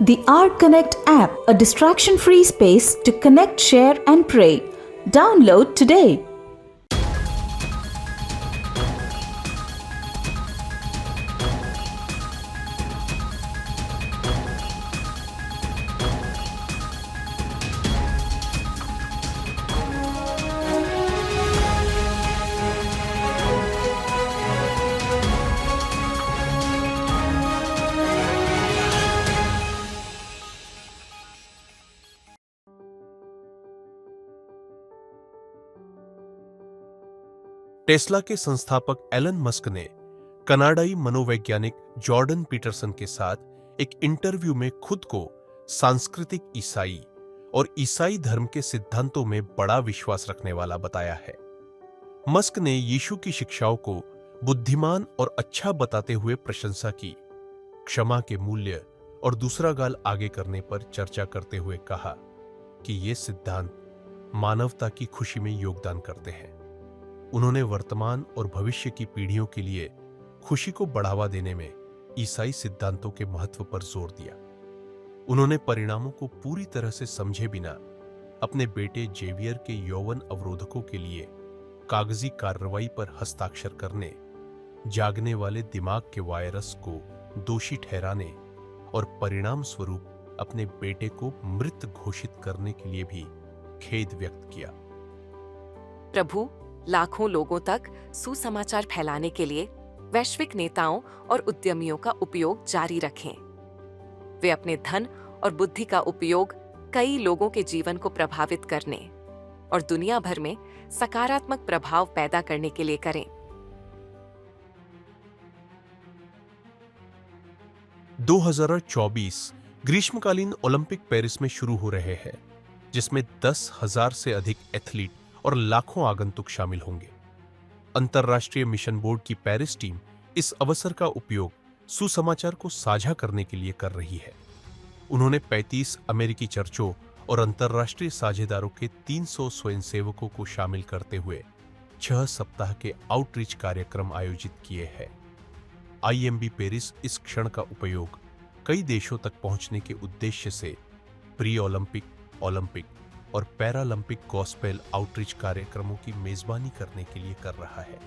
The Art Connect app, a distraction-free space to connect, share and pray. Download today. Tesla के संस्थापक Elon Musk ने कनाडाई मनोवैज्ञानिक Jordan Peterson के साथ एक इंटरव्यू में खुद को सांस्कृतिक ईसाई और ईसाई धर्म के सिद्धांतों में बड़ा विश्वास रखने वाला बताया है। मस्क ने यीशु की शिक्षाओं को बुद्धिमान और अच्छा बताते हुए प्रशंसा की, क्षमा के मूल्य और दूसरा गाल आगे करने पर चर्चा करते हुए कहा कि ये सिद्धांत मानवता की खुशी में योगदान करते हैं। उन्होंने वर्तमान और भविष्य की पीढ़ियों के लिए खुशी को बढ़ावा देने में ईसाई सिद्धांतों के महत्व पर जोर दिया। उन्होंने परिणामों को पूरी तरह से समझे बिना अपने बेटे जेवियर के यौवन अवरोधकों के लिए कागजी कार्रवाई पर हस्ताक्षर करने, जागने वाले दिमाग के वायरस को दोषी ठहराने और परिणाम स्वरूप अपने बेटे को मृत घोषित करने के लिए भी खेद व्यक्त किया। प्रभु लाखों लोगों तक सुसमाचार फैलाने के लिए वैश्विक नेताओं और उद्यमियों का उपयोग जारी रखें। वे अपने धन और बुद्धि का उपयोग कई लोगों के जीवन को प्रभावित करने और दुनिया भर में सकारात्मक प्रभाव पैदा करने के लिए करें। 2024 ग्रीष्मकालीन ओलंपिक पेरिस में शुरू हो रहे हैं, जिसमें 10,000 से अधिक एथलीट और लाखों आगंतुक शामिल होंगे। अंतर्राष्ट्रीय मिशन बोर्ड की पेरिस टीम इस अवसर का उपयोग सुसमाचार को साझा करने के लिए कर रही है। उन्होंने 35 अमेरिकी चर्चों और अंतर्राष्ट्रीय साझेदारों के 300 स्वयंसेवकों को शामिल करते हुए 6 सप्ताह के आउटरीच कार्यक्रम आयोजित किए हैं। IMB पेरिस इस क्षण का उपयोग कई देशों तक पहुंचने के उद्देश्य से प्री ओलंपिक, ओलंपिक और पैरालंपिक गॉस्पेल आउटरीच कार्यक्रमों की मेजबानी करने के लिए कर रहा है।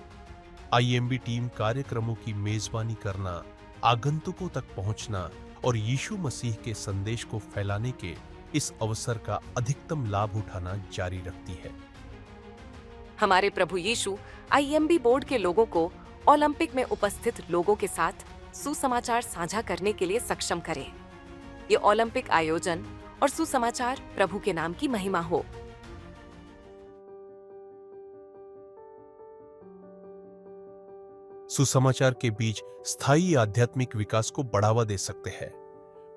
IMB टीम कार्यक्रमों की मेजबानी करना, आगंतुकों तक पहुंचना और यीशु मसीह के संदेश को फैलाने के इस अवसर का अधिकतम लाभ उठाना जारी रखती है। हमारे प्रभु यीशु IMB बोर्ड के लोगों को ओलंपिक में उपस्थित लोगों के साथ सुसमाचार साझा करने के लिए सक्षम करें। ये ओलंपिक आयोजन और सुसमाचार प्रभु के नाम की महिमा हो। सुसमाचार के बीज स्थायी आध्यात्मिक विकास को बढ़ावा दे सकते हैं,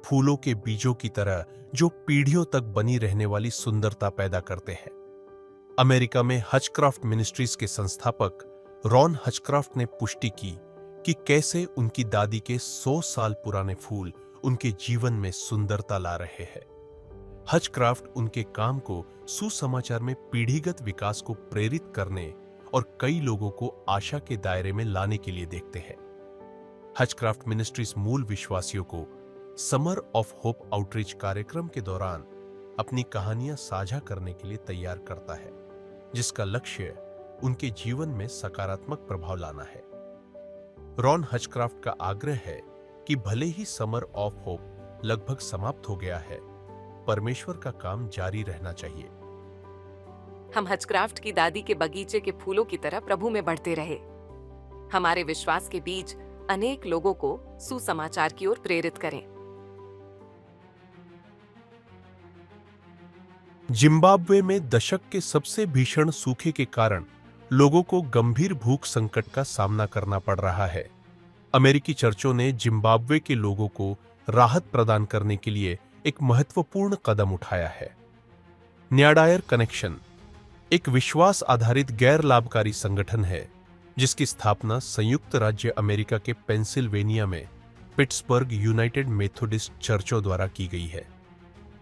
फूलों के बीजों की तरह जो पीढ़ियों तक बनी रहने वाली सुंदरता पैदा करते हैं। अमेरिका में हचक्राफ्ट मिनिस्ट्रीज के संस्थापक रॉन हचक्राफ्ट ने पुष्टि की कि कैसे उनकी दादी के 100 साल पुराने फूल उनके जीवन में सुंदरता ला रहे हैं। हचक्राफ्ट उनके काम को सुसमाचार में पीढ़ीगत विकास को प्रेरित करने और कई लोगों को आशा के दायरे में लाने के लिए देखते हैं। हचक्राफ्ट मिनिस्ट्रीज मूल विश्वासियों को समर ऑफ होप आउटरीच कार्यक्रम के दौरान अपनी कहानियां साझा करने के लिए तैयार करता है, जिसका लक्ष्य उनके जीवन में सकारात्मक प्रभाव लाना है। रॉन हचक्राफ्ट का आग्रह है कि भले ही समर ऑफ होप लगभग समाप्त हो गया है, परमेश्वर का काम जारी रहना चाहिए। हम हचक्राफ्ट की दादी के बगीचे के फूलों की तरह प्रभु में बढ़ते रहे। हमारे विश्वास के बीज अनेक लोगों को सुसमाचार की ओर प्रेरित करें। जिम्बाब्वे में दशक के सबसे भीषण सूखे के कारण लोगों को गंभीर भूख संकट का सामना करना पड़ रहा है। अमेरिकी चर्चों ने जिम्बाब्वे के लोगों को राहत प्रदान करने के लिए एक महत्वपूर्ण कदम उठाया है। न्याडायर कनेक्शन एक विश्वास आधारित गैर लाभकारी संगठन है, जिसकी स्थापना संयुक्त राज्य अमेरिका के पेंसिल्वेनिया में पिट्सबर्ग यूनाइटेड मेथोडिस्ट चर्चों द्वारा की गई है।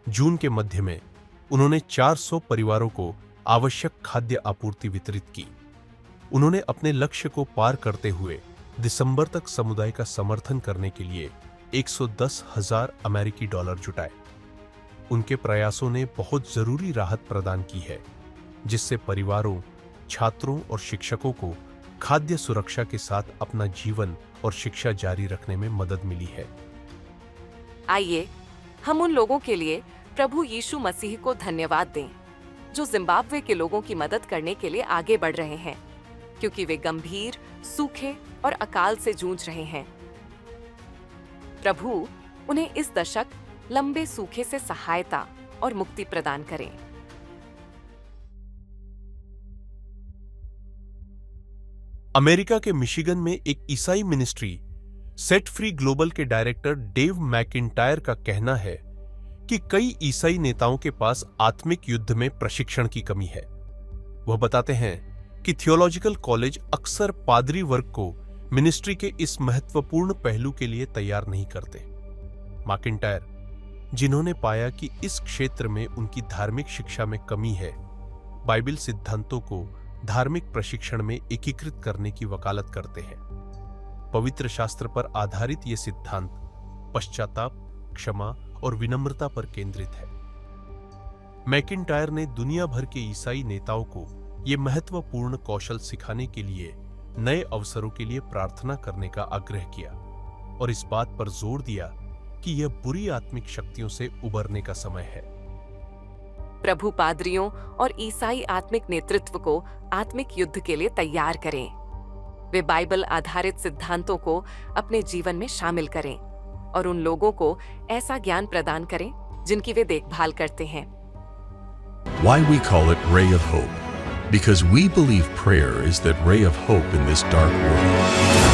जून के मध्य में उन्होंने 400 परिवारों को आवश्यक खाद्य आपूर्ति वितरित की। उन्होंने अपने लक्ष्य को पार करते हुए दिसंबर तक समुदाय का समर्थन करने के लिए 110,000 अमेरिकी डॉलर जुटाए। उनके प्रयासों ने बहुत जरूरी राहत प्रदान की है, जिससे परिवारों, छात्रों और शिक्षकों को खाद्य सुरक्षा के साथ अपना जीवन और शिक्षा जारी रखने में मदद मिली है। आइए हम उन लोगों के लिए प्रभु यीशु मसीह को धन्यवाद दें जो जिम्बाब्वे के लोगों की मदद करने के लिए आगे बढ़ रहे हैं, क्योंकि वे गंभीर, सूखे और अकाल से जूझ रहे हैं। प्रभु उन्हें इस दशक लंबे सूखे से सहायता और मुक्ति प्रदान करें। अमेरिका के मिशिगन में एक ईसाई मिनिस्ट्री सेट फ्री ग्लोबल के डायरेक्टर डेव मैकिन्टायर का कहना है कि कई ईसाई नेताओं के पास आत्मिक युद्ध में प्रशिक्षण की कमी है। वह बताते हैं कि थियोलॉजिकल कॉलेज अक्सर पादरी वर्ग को मिनिस्ट्री के इस महत्वपूर्ण पहलू के लिए तैयार नहीं करते। मैकिन्टायर, जिन्होंने पाया कि इस क्षेत्र में उनकी धार्मिक शिक्षा में कमी है, बाइबल सिद्धांतों को धार्मिक प्रशिक्षण में एकीकृत करने की वकालत करते हैं। पवित्र शास्त्र पर आधारित ये सिद्धांत पश्चाताप, क्षमा और विनम्रता पर केंद्रित है। मैकिन्टायर ने दुनिया भर के ईसाई नेताओं को ये महत्वपूर्ण कौशल सिखाने के लिए नए अवसरों के लिए प्रार्थना करने का आग्रह किया और इस बात पर जोर दिया कि यह बुरी आत्मिक शक्तियों से उबरने का समय है। प्रभु पादरियों और ईसाई आत्मिक नेतृत्व को आत्मिक युद्ध के लिए तैयार करें। वे बाइबल आधारित सिद्धांतों को अपने जीवन में शामिल करें और उन लोगों को ऐसा ज्ञान प्रदान करें जिनकी वे देखभाल करते हैं। Why we call it Ray of Hope? Because we believe prayer is that ray of hope in this dark world.